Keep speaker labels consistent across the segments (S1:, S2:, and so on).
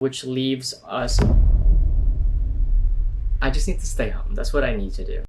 S1: which leaves us... I just need to stay home. That's what I need to do.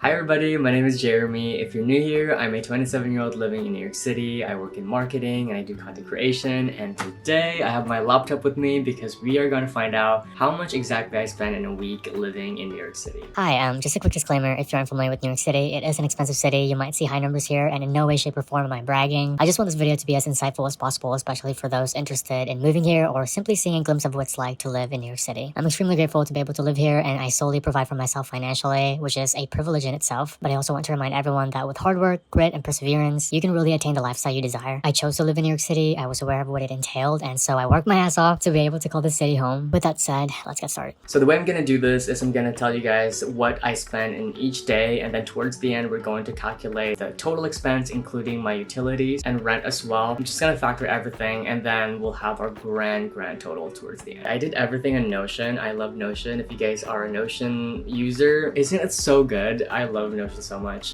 S1: Hi everybody, my name is Jeremy. If you're new here, I'm a 27-year-old living in New York City. I work in marketing and I do content creation, and today I have my laptop with me because we are going to find out how much exactly I spend in a week living in New York City.
S2: Hi, just a quick disclaimer, if you're unfamiliar with New York City, it is an expensive city. You might see high numbers here, and in no way, shape, or form am I bragging. I just want this video to be as insightful as possible, especially for those interested in moving here or simply seeing a glimpse of what it's like to live in New York City. I'm extremely grateful to be able to live here, and I solely provide for myself financially, which is a privilege in itself, but I also want to remind everyone that with hard work, grit, and perseverance, you can really attain the lifestyle you desire. I chose to live in New York City, I was aware of what it entailed, and so I worked my ass off to be able to call this city home. With that said, let's get started.
S1: So the way I'm gonna do this is I'm gonna tell you guys what I spend in each day, and then towards the end we're going to calculate the total expense including my utilities and rent as well. I'm just gonna factor everything and then we'll have our grand total towards the end. I did everything in Notion. I love Notion. If you guys are a Notion user, isn't it so good? I love Notion so much.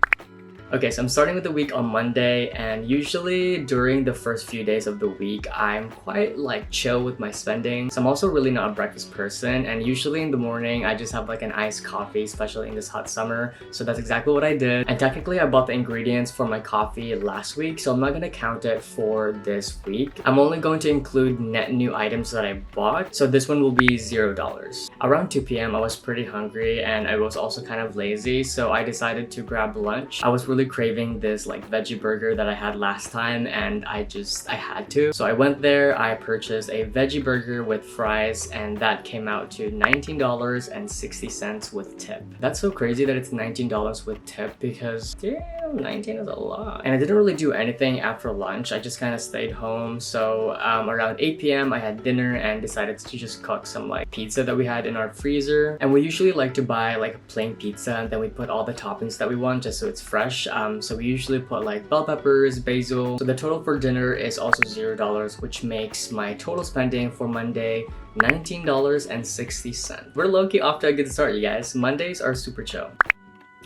S1: Okay, so I'm starting with the week on Monday, and usually during the first few days of the week, I'm quite like chill with my spending. So I'm also really not a breakfast person, and usually in the morning, I just have like an iced coffee, especially in this hot summer. So that's exactly what I did. And technically I bought the ingredients for my coffee last week, so I'm not gonna count it for this week. I'm only going to include net new items that I bought. So this one will be $0. Around 2 p.m. I was pretty hungry and I was also kind of lazy, so I decided to grab lunch. I was really craving this like veggie burger that I had last time, and I had to. So I went there, I purchased a veggie burger with fries, and that came out to $19.60 with tip. That's so crazy that it's $19 with tip because damn, 19 is a lot. And I didn't really do anything after lunch. I just kind of stayed home. So around 8 p.m. I had dinner and decided to just cook some like pizza that we had in our freezer. And we usually like to buy like a plain pizza and then we put all the toppings that we want just so it's fresh. So we usually put like bell peppers, basil. So the total for dinner is also $0, which makes my total spending for Monday $19.60. We're low-key off to a good start, you guys. Mondays are super chill.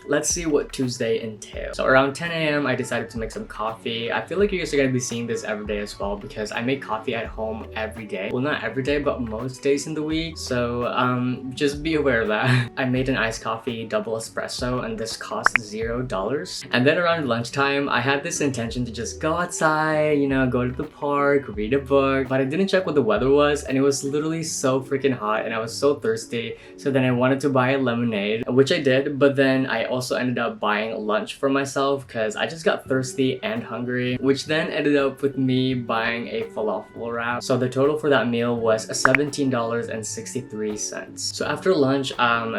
S1: Let's see what Tuesday entails. So around 10 a.m. I decided to make some coffee. I feel like you guys are gonna be seeing this every day as well because I make coffee at home every day. Well, not every day, but most days in the week. So just be aware of that. I made an iced coffee double espresso and this cost $0. And then around lunchtime, I had this intention to just go outside, you know, go to the park, read a book, but I didn't check what the weather was and it was literally so freaking hot and I was so thirsty. So then I wanted to buy a lemonade, which I did, but then I also ended up buying lunch for myself because I just got thirsty and hungry, which then ended up with me buying a falafel wrap. So the total for that meal was $17.63. So after lunch,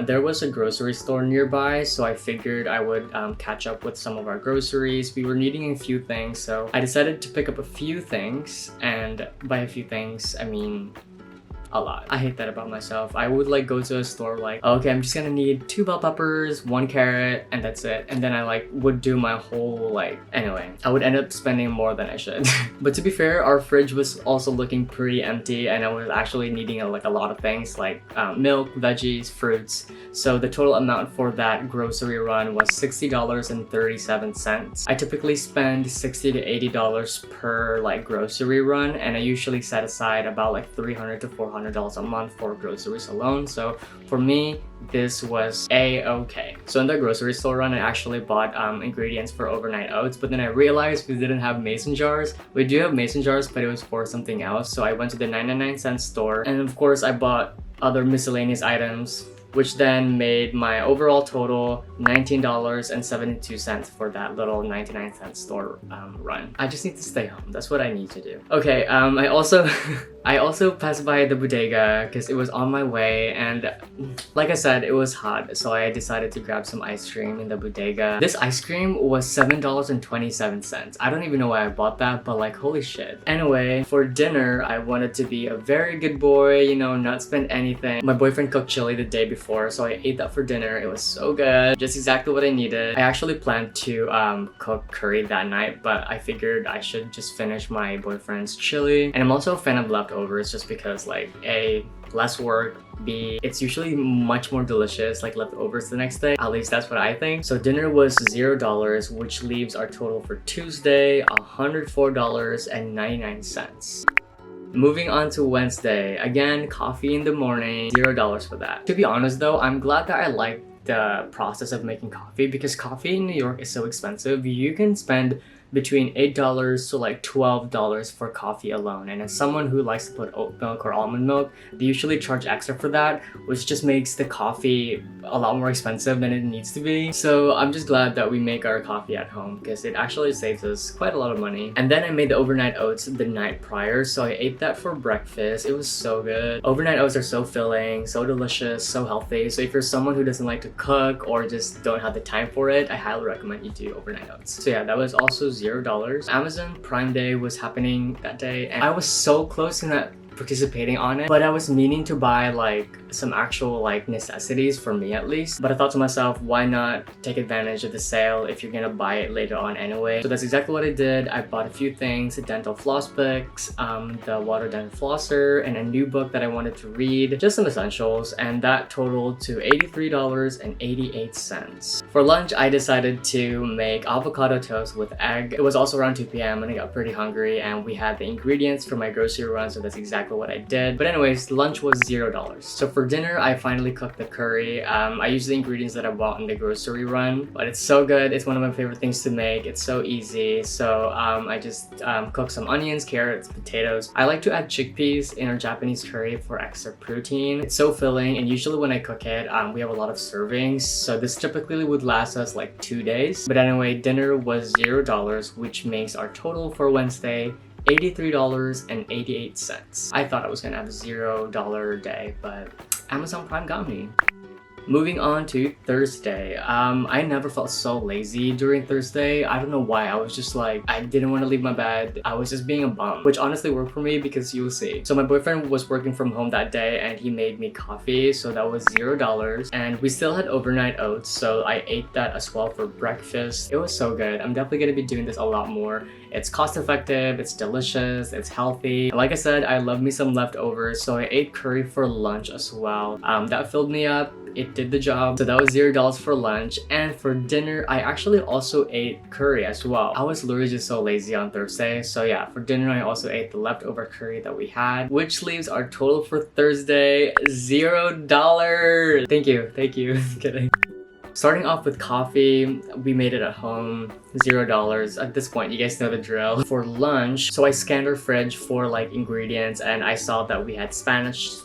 S1: there was a grocery store nearby, so I figured I would catch up with some of our groceries. We were needing a few things, so I decided to pick up a few things, and by a few things, I mean a lot. I hate that about myself. I would like go to a store like, okay, I'm just gonna need 2 bell peppers, 1 carrot, and that's it. And then I like would do my whole like, anyway, I would end up spending more than I should. But to be fair, our fridge was also looking pretty empty and I was actually needing like a lot of things like milk, veggies, fruits. So the total amount for that grocery run was $60.37. I typically spend $60 to $80 per like grocery run, and I usually set aside about like $300 to $400 a month for groceries alone. So for me, this was a-okay. So in the grocery store run, I actually bought ingredients for overnight oats, but then I realized we didn't have mason jars. We do have mason jars, but it was for something else. So I went to the 99-cent store, and of course I bought other miscellaneous items, which then made my overall total $19.72 for that little 99-cent store run. I just need to stay home. That's what I need to do. Okay, I also passed by the bodega because it was on my way, and like I said, it was hot, so I decided to grab some ice cream in the bodega. This ice cream was $7.27. I don't even know why I bought that, but like, holy shit. Anyway, for dinner, I wanted to be a very good boy, you know, not spend anything. My boyfriend cooked chili the day before, so I ate that for dinner. It was so good. Just exactly what I needed. I actually planned to cook curry that night, but I figured I should just finish my boyfriend's chili. And I'm also a fan of leftovers just because like less work, B, it's usually much more delicious, like leftovers the next day. At least that's what I think. So dinner was $0, which leaves our total for Tuesday $104.99. Moving on to Wednesday, again, coffee in the morning, $0 for that. To be honest though, I'm glad that I like the process of making coffee because coffee in New York is so expensive. You can spend between $8 to like $12 for coffee alone, and as someone who likes to put oat milk or almond milk, they usually charge extra for that, which just makes the coffee a lot more expensive than it needs to be. So I'm just glad that we make our coffee at home because it actually saves us quite a lot of money. And then I made the overnight oats the night prior, so I ate that for breakfast. It was so good. Overnight oats are so filling, so delicious, so healthy. So if you're someone who doesn't like to cook or just don't have the time for it, I highly recommend you do overnight oats. So yeah, that was also $0. Amazon Prime Day was happening that day and I was so close to not participating on it, but I was meaning to buy like some actual like necessities for me at least, but I thought to myself, why not take advantage of the sale if you're gonna buy it later on anyway. So that's exactly what I did. I bought a few things, dental floss picks, the water dental flosser, and a new book that I wanted to read, just some essentials, and that totaled to $83.88. For lunch, I decided to make avocado toast with egg. It was also around 2 p.m. and I got pretty hungry, and we had the ingredients for my grocery run, so that's exactly what I did. But anyways, lunch was $0. So for dinner, I finally cooked the curry. I used the ingredients that I bought in the grocery run, but it's so good. It's one of my favorite things to make. It's so easy. So I just cooked some onions, carrots, potatoes. I like to add chickpeas in our Japanese curry for extra protein. It's so filling, and usually when I cook it, we have a lot of servings. So this typically would last us like 2 days. But anyway, dinner was $0, which makes our total for Wednesday $83.88. I thought I was gonna have a $0 day, but Amazon Prime got me. Moving on to Thursday. I never felt so lazy during Thursday. I don't know why. I was just like, I didn't want to leave my bed. I was just being a bum, which honestly worked for me because you'll see. So my boyfriend was working from home that day and he made me coffee. So that was $0. And we still had overnight oats. So I ate that as well for breakfast. It was so good. I'm definitely going to be doing this a lot more. It's cost effective, it's delicious, it's healthy. Like I said, I love me some leftovers, so I ate curry for lunch as well. That filled me up, it did the job. So that was $0 for lunch. And for dinner, I actually also ate curry as well. I was literally just so lazy on Thursday. So yeah, for dinner, I also ate the leftover curry that we had, which leaves our total for Thursday $0. Thank you. Kidding. Starting off with coffee, we made it at home, $0. At this point, you guys know the drill. For lunch, so I scanned our fridge for like ingredients and I saw that we had spinach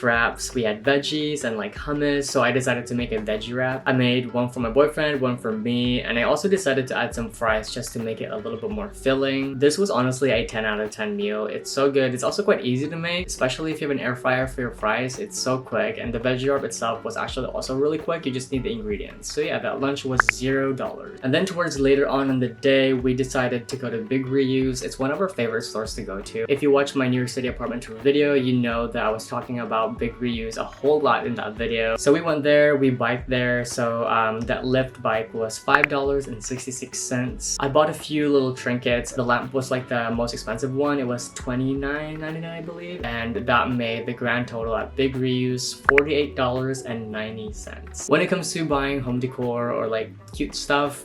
S1: wraps, we had veggies and like hummus, so I decided to make a veggie wrap. I made one for my boyfriend, one for me, and I also decided to add some fries just to make it a little bit more filling. This was honestly a 10 out of 10 meal. It's so good. It's also quite easy to make, especially if you have an air fryer for your fries. It's so quick, and the veggie wrap itself was actually also really quick. You just need the ingredients. So yeah, that lunch was $0. And then towards later on in the day, we decided to go to Big Reuse. It's one of our favorite stores to go to. If you watch my New York City apartment tour video, you know that I was talking about Big Reuse a whole lot in that video. So we went there, we biked there. So that Lyft bike was $5.66. I bought a few little trinkets. The lamp was like the most expensive one. It was $29.99, I believe. And that made the grand total at Big Reuse $48.90. When it comes to buying home decor or like cute stuff,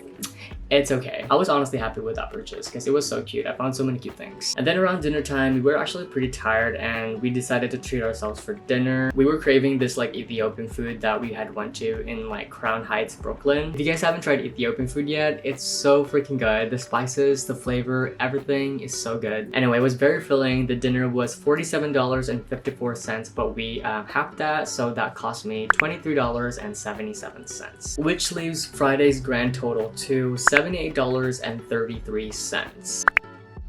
S1: it's okay. I was honestly happy with that purchase because it was so cute. I found so many cute things. And then around dinner time, we were actually pretty tired and we decided to treat ourselves for dinner. We were craving this like Ethiopian food that we had went to in like Crown Heights, Brooklyn. If you guys haven't tried Ethiopian food yet, it's so freaking good. The spices, the flavor, everything is so good. Anyway, it was very filling. The dinner was $47.54, but we halved that, so that cost me $23.77, which leaves Friday's grand total to $78.33.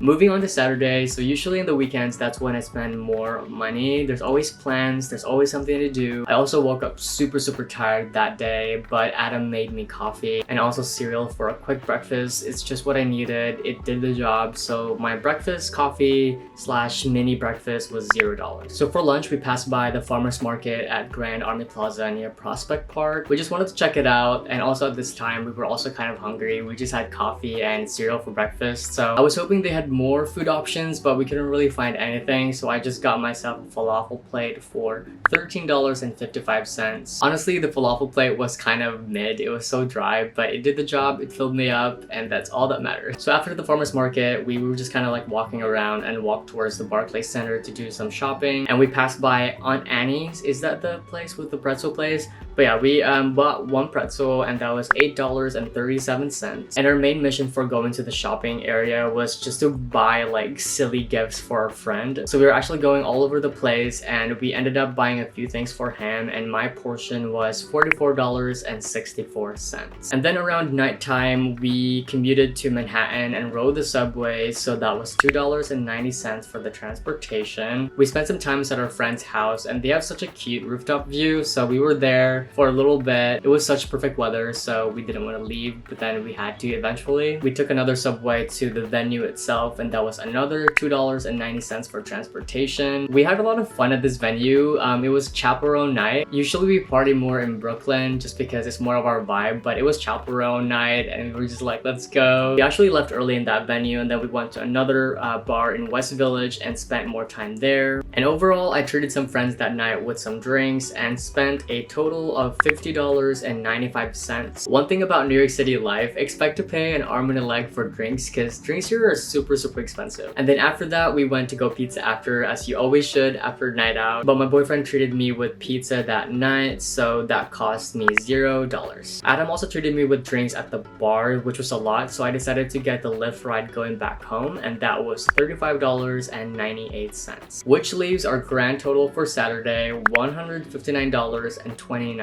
S1: Moving on to Saturday, so usually in the weekends, that's when I spend more money. There's always plans, there's always something to do. I also woke up super tired that day, but Adam made me coffee and also cereal for a quick breakfast. It's just what I needed. It did the job. So my breakfast, coffee / mini breakfast was $0. So for lunch, we passed by the farmer's market at Grand Army Plaza near Prospect Park. We just wanted to check it out, and also at this time, we were also kind of hungry. We just had coffee and cereal for breakfast. So I was hoping they had more food options, but we couldn't really find anything, so I just got myself a falafel plate for $13.55. Honestly, the falafel plate was kind of mid. It was so dry, but it did the job. It filled me up, and that's all that matters. So after the farmer's market, we were just kind of like walking around and walked towards the Barclays Center to do some shopping, and we passed by Aunt Annie's. Is that the place with the pretzel place? But yeah, we bought one pretzel, and that was $8.37. And our main mission for going to the shopping area was just to buy like silly gifts for our friend. So we were actually going all over the place, and we ended up buying a few things for him, and my portion was $44.64. And then around nighttime, we commuted to Manhattan and rode the subway, so that was $2.90 for the transportation. We spent some time at our friend's house, and they have such a cute rooftop view, so we were there for a little bit. It was such perfect weather, so we didn't want to leave, but then we had to eventually. We took another subway to the venue itself, and that was another $2.90 for transportation. We had a lot of fun at this venue. It was chaperone night. Usually we party more in Brooklyn just because it's more of our vibe, but it was chaperone night, and we were just like, let's go. We actually left early in that venue, and then we went to another bar in West Village and spent more time there. And overall, I treated some friends that night with some drinks and spent a total of $50.95. One thing about New York City life, expect to pay an arm and a leg for drinks, because drinks here are super expensive. And then after that, we went to go pizza after, as you always should after night out. But my boyfriend treated me with pizza that night, so that cost me $0. Adam also treated me with drinks at the bar, which was a lot, so I decided to get the Lyft ride going back home, and that was $35.98, which leaves our grand total for Saturday $159.29.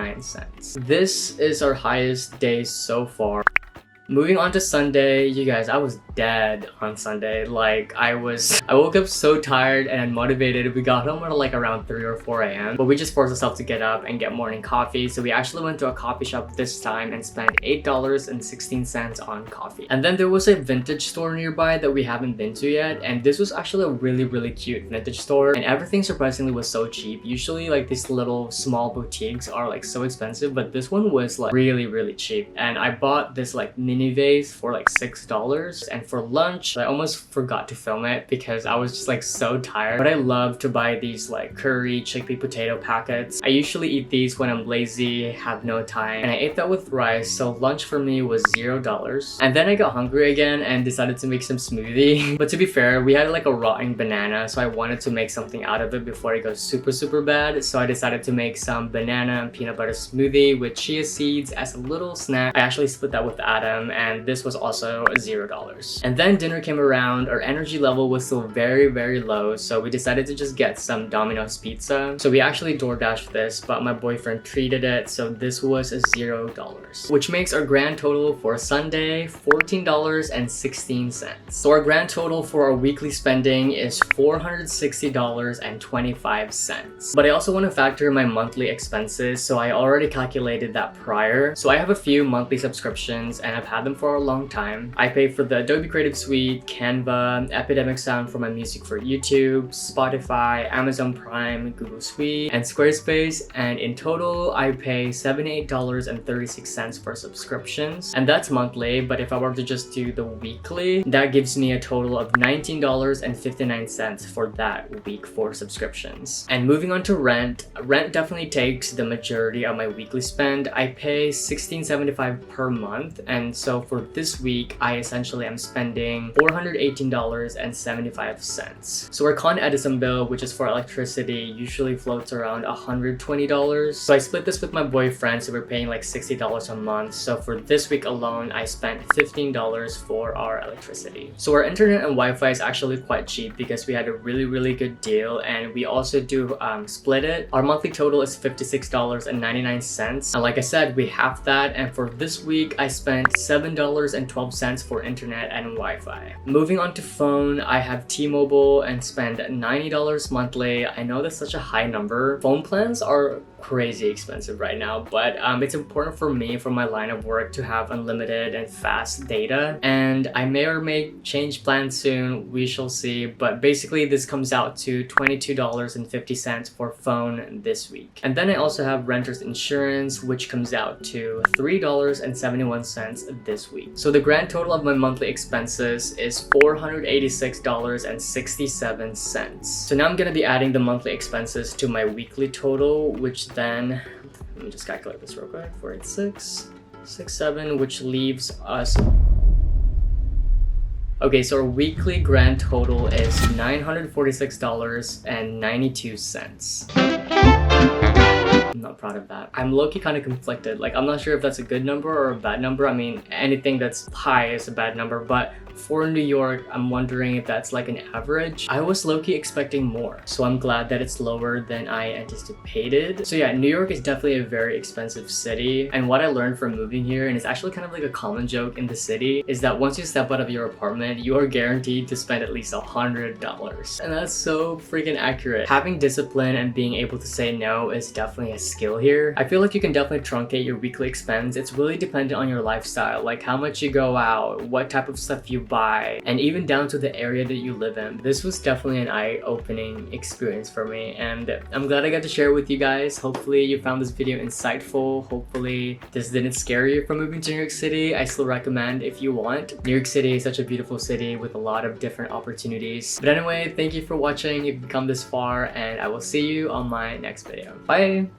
S1: This is our highest day so far. Moving on to Sunday, you guys, I was dead on Sunday. Like, I woke up so tired and unmotivated. We got home at like around 3 or 4 a.m. But we just forced ourselves to get up and get morning coffee. So we actually went to a coffee shop this time and spent $8.16 on coffee. And then there was a vintage store nearby that we haven't been to yet. And this was actually a really cute vintage store. And everything surprisingly was so cheap. Usually like these little small boutiques are like so expensive, but this one was like really cheap. And I bought this like mini vase for like $6. And for lunch, I almost forgot to film it because I was just like so tired. But I love to buy these like curry chickpea potato packets. I usually eat these when I'm lazy, have no time, and I ate that with rice, so lunch for me was $0. And then I got hungry again and decided to make some smoothie. But to be fair, we had like a rotting banana, so I wanted to make something out of it before it goes super bad. So I decided to make some banana and peanut butter smoothie with chia seeds as a little snack. I actually split that with Adam, and this was also $0. And then dinner came around. Our energy level was still very low, so we decided to just get some Domino's pizza. So we actually DoorDashed this, but my boyfriend treated it, so this was $0, which makes our grand total for Sunday $14.16. So our grand total for our weekly spending is $460.25. But I also want to factor my monthly expenses, so I already calculated that prior. So I have a few monthly subscriptions, and I've had them for a long time. I pay for the Adobe Creative Suite, Canva, Epidemic Sound for my music for YouTube, Spotify, Amazon Prime, Google Suite, and Squarespace, and in total I pay $78.36 for subscriptions, and that's monthly. But if I were to just do the weekly, that gives me a total of $19.59 for that week for subscriptions. And moving on to rent definitely takes the majority of my weekly spend. I pay $16.75 per month, and so for this week I essentially am spending $418.75. So our Con Edison bill, which is for electricity, usually floats around $120. So I split this with my boyfriend, so we're paying like $60 a month. So for this week alone, I spent $15 for our electricity. So our internet and Wi-Fi is actually quite cheap because we had a really good deal, and we also do split it. Our monthly total is $56.99, and like I said, we have that. And for this week, I spent $7.12 for internet and Wi-Fi. Moving on to phone, I have T-Mobile and spend $90 monthly. I know that's such a high number. Phone plans are crazy expensive right now, but it's important for me, for my line of work, to have unlimited and fast data, and I may or may change plans soon, we shall see, but basically this comes out to $22.50 for phone this week. And then I also have renter's insurance, which comes out to $3.71 this week. So the grand total of my monthly expenses is $486.67. So now I'm gonna be adding the monthly expenses to my weekly total, which then, let me just calculate this real quick, 486.67, which leaves us, okay, so our weekly grand total is $946.92. I'm not proud of that. I'm low-key kind of conflicted. Like, I'm not sure if that's a good number or a bad number. I mean, anything that's high is a bad number, but for New York, I'm wondering if that's like an average. I was low-key expecting more, so I'm glad that it's lower than I anticipated. So yeah, New York is definitely a very expensive city, and what I learned from moving here, and it's actually kind of like a common joke in the city, is that once you step out of your apartment, you are guaranteed to spend at least $100. And that's so freaking accurate. Having discipline and being able to say no is definitely a skill here. I feel like you can definitely truncate your weekly expense. It's really dependent on your lifestyle, like how much you go out, what type of stuff you buy, and even down to the area that you live in. This was definitely an eye-opening experience for me, and I'm glad I got to share it with you guys. Hopefully you found this video insightful. Hopefully this didn't scare you from moving to New York City. I still recommend if you want. New York City is such a beautiful city with a lot of different opportunities. But anyway, thank you for watching if you've come this far, and I will see you on my next video. Bye!